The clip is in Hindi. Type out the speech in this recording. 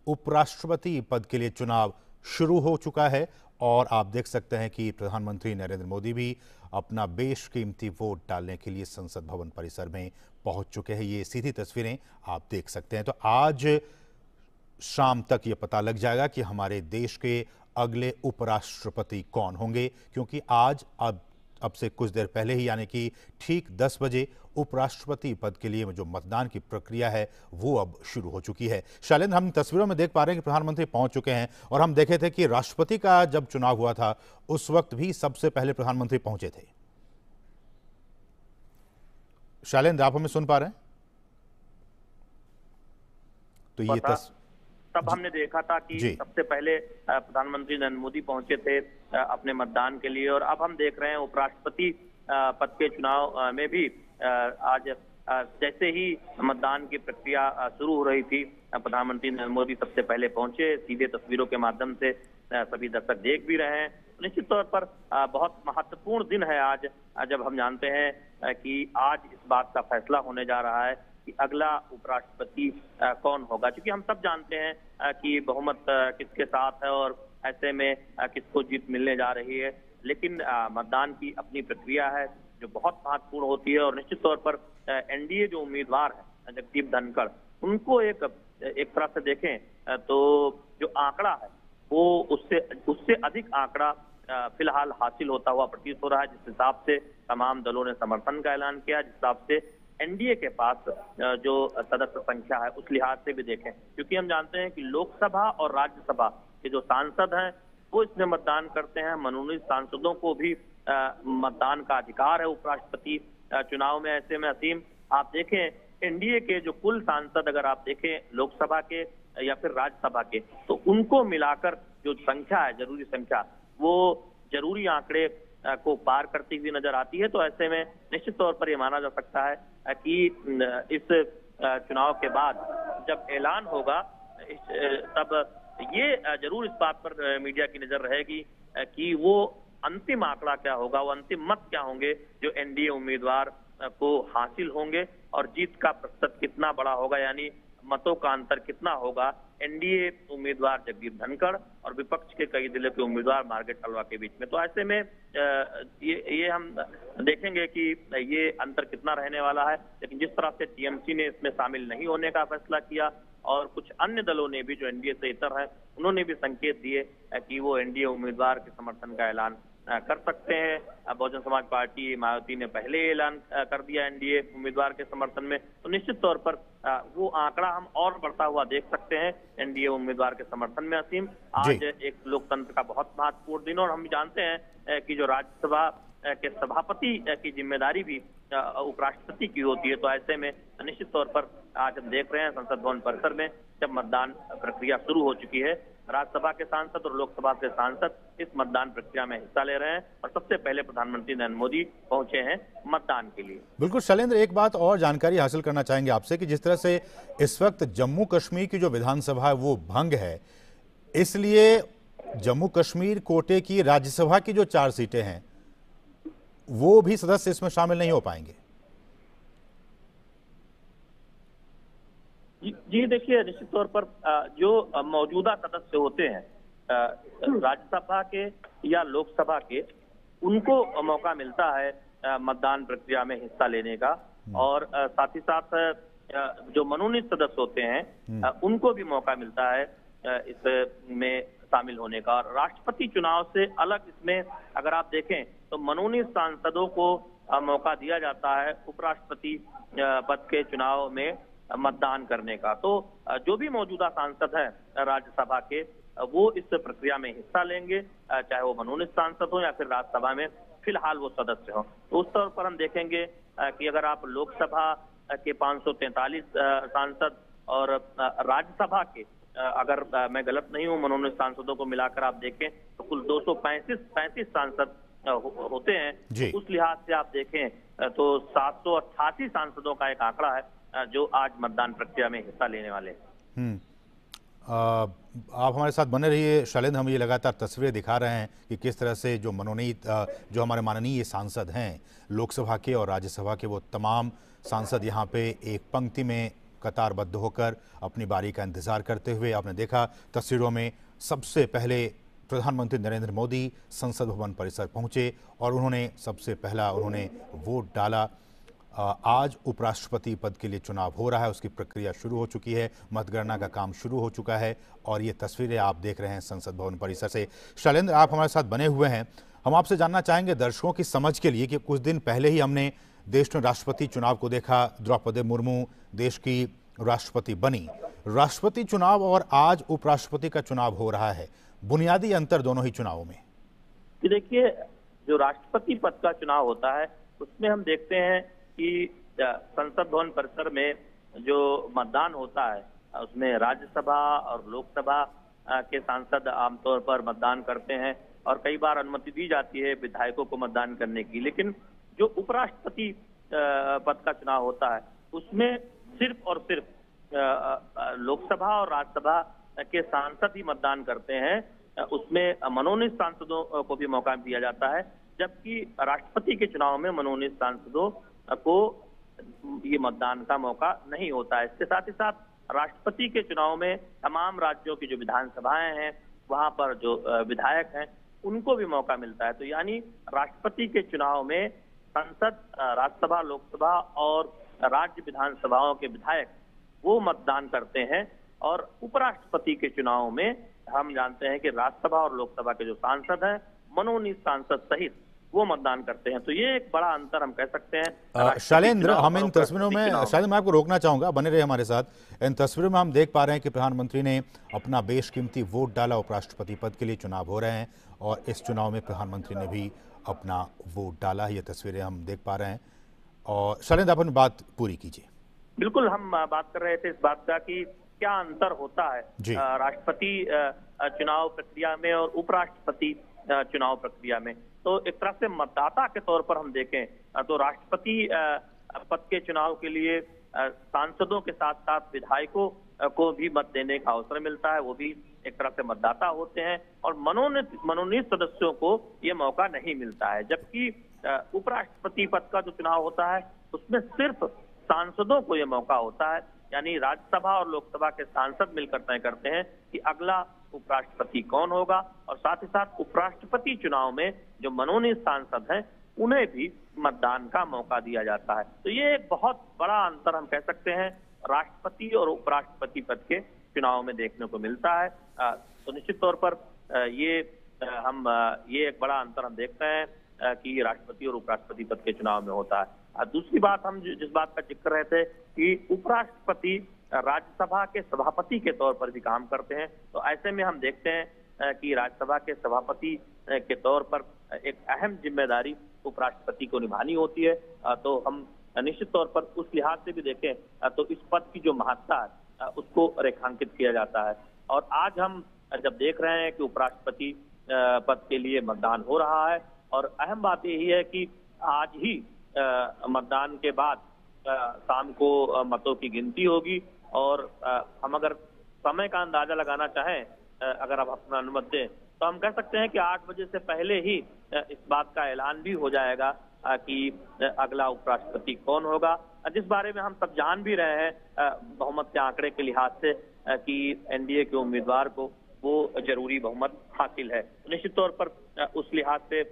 उपराष्ट्रपति पद के लिए चुनाव शुरू हो चुका है और आप देख सकते हैं कि प्रधानमंत्री नरेंद्र मोदी भी अपना बेशकीमती वोट डालने के लिए संसद भवन परिसर में पहुंच चुके हैं। ये सीधी तस्वीरें आप देख सकते हैं। तो आज शाम तक ये पता लग जाएगा कि हमारे देश के अगले उपराष्ट्रपति कौन होंगे, क्योंकि आज अब से कुछ देर पहले ही यानी कि ठीक 10 बजे उपराष्ट्रपति पद के लिए जो मतदान की प्रक्रिया है वो अब शुरू हो चुकी है। शैलेंद्र, हम तस्वीरों में देख पा रहे हैं कि प्रधानमंत्री पहुंच चुके हैं और हम देखे थे कि राष्ट्रपति का जब चुनाव हुआ था उस वक्त भी सबसे पहले प्रधानमंत्री पहुंचे थे। शैलेंद्र, आप हमें सुन पा रहे हैं? तो ये तब हमने देखा था कि सबसे पहले प्रधानमंत्री नरेंद्र मोदी पहुंचे थे अपने मतदान के लिए, और अब हम देख रहे हैं उपराष्ट्रपति पद के चुनाव में भी आज जैसे ही मतदान की प्रक्रिया शुरू हो रही थी, प्रधानमंत्री नरेंद्र मोदी सबसे पहले पहुंचे। सीधे तस्वीरों के माध्यम से सभी दर्शक देख भी रहे हैं। निश्चित तौर पर बहुत महत्वपूर्ण दिन है आज, जब हम जानते हैं कि आज इस बात का फैसला होने जा रहा है कि अगला उपराष्ट्रपति कौन होगा। क्योंकि हम सब जानते हैं कि बहुमत किसके साथ है और ऐसे में किसको जीत मिलने जा रही है, लेकिन मतदान की अपनी प्रक्रिया है जो बहुत महत्वपूर्ण होती है। और निश्चित तौर पर एनडीए जो उम्मीदवार है जगदीप धनखड़, उनको एक तरह से देखें तो जो आंकड़ा है वो उससे अधिक आंकड़ा फिलहाल हासिल होता हुआ प्रतीत हो रहा है। जिस हिसाब से तमाम दलों ने समर्थन का ऐलान किया, जिस हिसाब से एनडीए के पास जो सदस्य संख्या है उस लिहाज से भी देखें, क्योंकि हम जानते हैं कि लोकसभा और राज्यसभा के जो सांसद हैं वो इसमें मतदान करते हैं। मनोनीत सांसदों को भी मतदान का अधिकार है उपराष्ट्रपति चुनाव में। ऐसे में असीम, आप देखें एनडीए के जो कुल सांसद अगर आप देखें लोकसभा के या फिर राज्यसभा के, तो उनको मिलाकर जो संख्या है, जरूरी संख्या, वो जरूरी आंकड़े को पार करती हुई नजर आती है। तो ऐसे में निश्चित तौर पर यह माना जा सकता है कि इस चुनाव के बाद जब ऐलान होगा तब ये जरूर इस बात पर मीडिया की नजर रहेगी कि वो अंतिम आंकड़ा क्या होगा, वो अंतिम मत क्या होंगे जो एनडीए उम्मीदवार को हासिल होंगे और जीत का प्रतिशत कितना बड़ा होगा, यानी मतों का अंतर कितना होगा एनडीए उम्मीदवार जगदीप धनखड़ और विपक्ष के कई जिले के उम्मीदवार मार्गरेट तलवार के बीच में। तो ऐसे में ये हम देखेंगे कि ये अंतर कितना रहने वाला है। लेकिन जिस तरह से टीएमसी ने इसमें शामिल नहीं होने का फैसला किया और कुछ अन्य दलों ने भी जो एनडीए से इतर है उन्होंने भी संकेत दिए कि वो एनडीए उम्मीदवार के समर्थन का ऐलान कर सकते हैं। बहुजन समाज पार्टी मायावती ने पहले ऐलान कर दिया एनडीए उम्मीदवार के समर्थन में। तो निश्चित तौर पर वो आंकड़ा हम और बढ़ता हुआ देख सकते हैं एनडीए उम्मीदवार के समर्थन में। असीम, आज एक लोकतंत्र का बहुत महत्वपूर्ण दिन, और हम जानते हैं कि जो राज्यसभा के सभापति की जिम्मेदारी भी उपराष्ट्रपति की होती है। तो ऐसे में निश्चित तौर पर आज हम देख रहे हैं संसद भवन परिसर में जब मतदान प्रक्रिया शुरू हो चुकी है, राज्यसभा के सांसद और लोकसभा के सांसद इस मतदान प्रक्रिया में हिस्सा ले रहे हैं और सबसे पहले प्रधानमंत्री नरेंद्र मोदी पहुंचे हैं मतदान के लिए। बिल्कुल शैलेंद्र, एक बात और जानकारी हासिल करना चाहेंगे आपसे कि जिस तरह से इस वक्त जम्मू कश्मीर की जो विधानसभा है वो भंग है, इसलिए जम्मू कश्मीर कोटे की राज्यसभा की जो 4 सीटें हैं वो भी सदस्य इसमें शामिल नहीं हो पाएंगे। जी देखिए, निश्चित तौर पर जो मौजूदा सदस्य होते हैं राज्यसभा के या लोकसभा के, उनको मौका मिलता है मतदान प्रक्रिया में हिस्सा लेने का, और साथ ही साथ जो मनोनीत सदस्य होते हैं उनको भी मौका मिलता है इसमें शामिल होने का। और राष्ट्रपति चुनाव से अलग इसमें अगर आप देखें तो मनोनीत सांसदों को मौका दिया जाता है उपराष्ट्रपति पद के चुनाव में मतदान करने का। तो जो भी मौजूदा सांसद हैं राज्यसभा के, वो इस प्रक्रिया में हिस्सा लेंगे, चाहे वो मनोनीत सांसद हो या फिर राज्यसभा में फिलहाल वो सदस्य हो। तो उस तौर पर हम देखेंगे कि अगर आप लोकसभा के 543 सांसद और राज्यसभा के, अगर मैं गलत नहीं हूं, मनोनीत सांसदों को मिलाकर आप देखें तो कुल 235 सांसद होते हैं। उस लिहाज से आप देखें तो 788 सांसदों का एक आंकड़ा है जो आज मतदान प्रक्रिया में हिस्सा लेने वाले हैं। आप हमारे साथ बने रहिए शैलेंद्र, हम ये लगातार तस्वीरें दिखा रहे हैं कि किस तरह से जो मनोनीत जो हमारे माननीय सांसद हैं लोकसभा के और राज्यसभा के, वो तमाम सांसद यहाँ पे एक पंक्ति में कतारबद्ध होकर अपनी बारी का इंतजार करते हुए। आपने देखा तस्वीरों में सबसे पहले प्रधानमंत्री नरेंद्र मोदी संसद भवन परिसर पहुंचे और उन्होंने सबसे पहला वोट डाला। आज उपराष्ट्रपति पद के लिए चुनाव हो रहा है, उसकी प्रक्रिया शुरू हो चुकी है, मतगणना का काम शुरू हो चुका है और ये तस्वीरें आप देख रहे हैं संसद भवन परिसर से। शैलेंद्र, आप हमारे साथ बने हुए हैं। हम आपसे जानना चाहेंगे दर्शकों की समझ के लिए कि कुछ दिन पहले ही हमने देश में राष्ट्रपति चुनाव को देखा। द्रौपदी मुर्मू देश की राष्ट्रपति बनी। राष्ट्रपति चुनाव और आज उपराष्ट्रपति का चुनाव हो रहा है, बुनियादी अंतर दोनों ही चुनावों में। देखिए, जो राष्ट्रपति पद का चुनाव होता है उसमें हम देखते हैं कि संसद भवन परिसर में जो मतदान होता है उसमें राज्यसभा और लोकसभा के सांसद आमतौर पर मतदान करते हैं और कई बार अनुमति दी जाती है विधायकों को मतदान करने की। लेकिन जो उपराष्ट्रपति पद का चुनाव होता है उसमें सिर्फ और सिर्फ लोकसभा और राज्यसभा के सांसद ही मतदान करते हैं। उसमें मनोनीत सांसदों को भी मौका दिया जाता है, जबकि राष्ट्रपति के चुनाव में मनोनीत सांसदों को ये मतदान का मौका नहीं होता है। इसके साथ ही साथ राष्ट्रपति के चुनाव में तमाम राज्यों की जो विधानसभाएं हैं वहां पर जो विधायक हैं उनको भी मौका मिलता है। तो यानी राष्ट्रपति के चुनाव में संसद, राज्यसभा, लोकसभा और राज्य विधानसभाओं के विधायक वो मतदान करते हैं और उपराष्ट्रपति के चुनाव में हम जानते हैं कि राज्यसभा और लोकसभा के जो सांसद हैं मनोनीत सांसद सहित वो मतदान करते हैं। तो ये एक बड़ा अंतर हम कह सकते हैं। शैलेंद्र, हम इन तस्वीरों में, शायद मैं आपको रोकना चाहूंगा, बने रहे हमारे साथ। इन तस्वीरों में हम देख पा रहे हैं कि प्रधानमंत्री ने अपना बेशकीमती वोट डाला। उपराष्ट्रपति पद के लिए चुनाव हो रहे हैं और इस चुनाव में प्रधानमंत्री ने भी अपना वोट डाला। ये तस्वीरें हम देख पा रहे हैं। और शैलेंद्र, आप अपनी बात पूरी कीजिए। बिल्कुल, हम बात कर रहे थे इस बात का कि क्या अंतर होता है राष्ट्रपति चुनाव प्रक्रिया में और उपराष्ट्रपति चुनाव प्रक्रिया में। तो एक तरह से मतदाता के तौर पर हम देखें तो राष्ट्रपति पद के चुनाव के लिए सांसदों के साथ साथ विधायकों को भी मत देने का अवसर मिलता है, वो भी एक तरह से मतदाता होते हैं और मनोनीत सदस्यों को ये मौका नहीं मिलता है। जबकि उपराष्ट्रपति पद का जो चुनाव होता है उसमें सिर्फ सांसदों को ये मौका होता है, यानी राज्यसभा और लोकसभा के सांसद मिलकर तय करते हैं कि अगला उपराष्ट्रपति कौन होगा और साथ ही साथ उपराष्ट्रपति चुनाव में जो मनोनीत सांसद हैं उन्हें भी मतदान का मौका दिया जाता है। तो ये एक बहुत बड़ा अंतर हम कह सकते हैं राष्ट्रपति और उपराष्ट्रपति पद के चुनाव में देखने को मिलता है। तो निश्चित तौर पर ये एक बड़ा अंतर हम देखते हैं कि राष्ट्रपति और उपराष्ट्रपति पद के चुनाव में होता है। दूसरी बात, हम जिस बात का जिक्र रहे थे कि उपराष्ट्रपति राज्यसभा के सभापति के तौर पर भी काम करते हैं, तो ऐसे में हम देखते हैं कि राज्यसभा के सभापति के तौर पर एक अहम जिम्मेदारी उपराष्ट्रपति को निभानी होती है। तो हम निश्चित तौर पर उस लिहाज से भी देखें तो इस पद की जो महत्ता है उसको रेखांकित किया जाता है। और आज हम जब देख रहे हैं कि उपराष्ट्रपति पद के लिए मतदान हो रहा है और अहम बात यही है कि आज ही मतदान के बाद शाम को मतों की गिनती होगी और हम अगर समय का अंदाजा लगाना चाहें, अगर आप अपना अनुमति दें, तो हम कह सकते हैं कि 8 बजे से पहले ही इस बात का ऐलान भी हो जाएगा कि अगला उपराष्ट्रपति कौन होगा, जिस बारे में हम सब जान भी रहे हैं बहुमत के आंकड़े के लिहाज से कि एनडीए के उम्मीदवार को वो जरूरी बहुमत हासिल है। निश्चित तौर पर उस लिहाज से